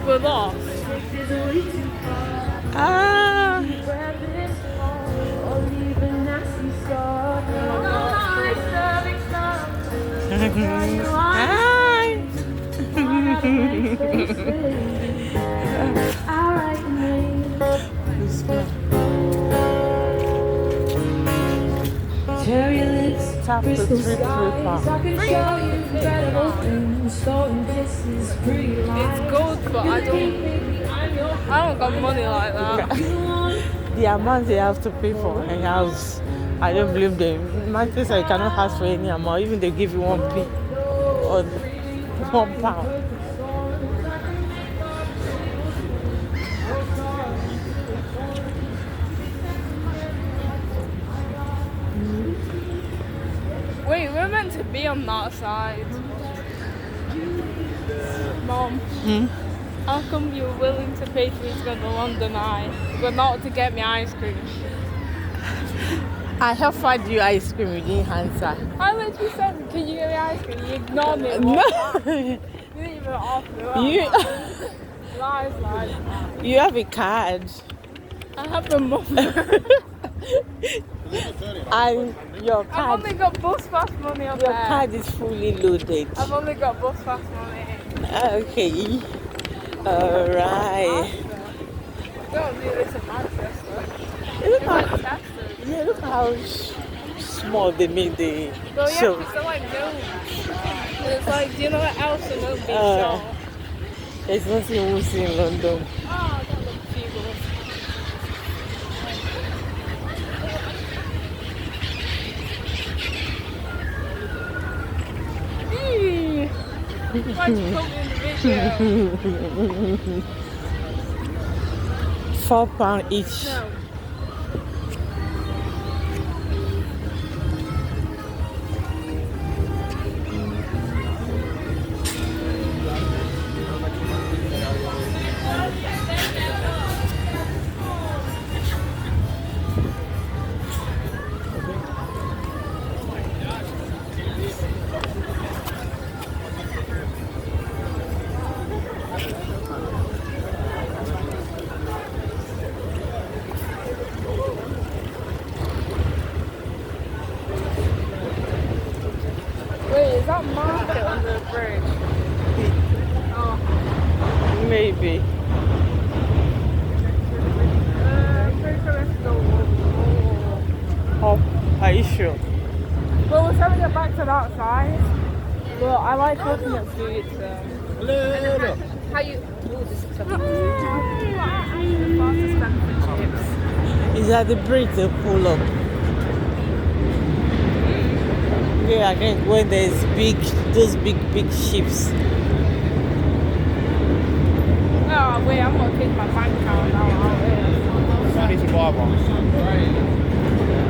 We're lost. Ah. Cherry lips, crystal skies. I can show you incredible things, stolen kisses, pretty lies. It's good, but I don't got money like that. The amount they have to pay for a house, I don't blame them. Manchester, you cannot ask for any amount, even they give you 1p or £1. Wait, we're meant to be on that side. Mom, how come you're willing to pay for me to go to London Eye, but not to get me ice cream? I offered you ice cream, you didn't answer. I literally said, can you get me ice cream? You ignored me. No. You didn't even offer me. Lies. You have a card. I have the money. And your I've card, only got bus pass money up your there. card is fully loaded. I've only got bus pass money. Okay. Alright. Don't do this in Manchester. Look how, Manchester. yeah, look how small they made the So yeah, show. it's like no. It's like, do you know what else in no big shop? There's nothing we see in London. Oh, that looks cute. Why'd you put me in the video? £4 each. No. Wait, is that market under the bridge? Oh. Maybe. I'm pretty sure let's go. Oh, are you sure? Well, we're trying to get back to that side. Well, I like looking at food, so. Hello. How you? Oh, this is something. The fastest spend for chips. Is that the bridge they pull up? Yeah, again, when there's those big ships. Oh, wait, I'm gonna take my bank account now. I need to buy one.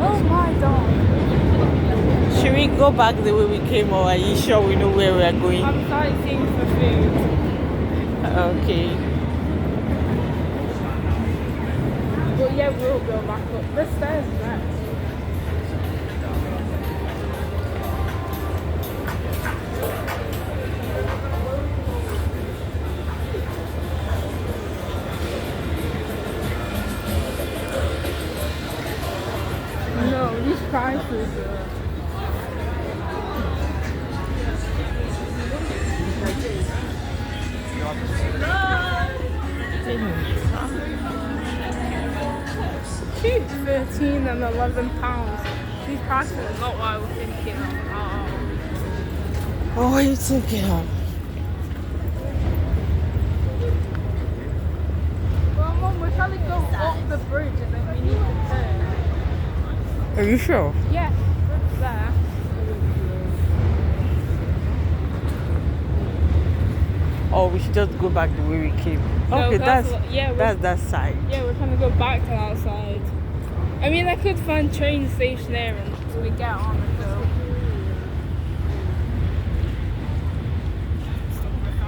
Oh my god. Should we go back the way we came, or are you sure we know where we are going? I'm sightseeing for food. Okay. Well, yeah, we'll go back up. The stairs are there. No, these prices are... Cute. 13 and 11 pounds. These prices are not what I was thinking of. Oh, what are you thinking of? Well, Mum, we're trying to go up the bridge and then we need to turn. Are you sure? Yeah, it's there. Or we should just go back the way we came? No, Okay, that's that side. Yeah, we're trying to go back to that side. I mean, I could find train station there and we get on.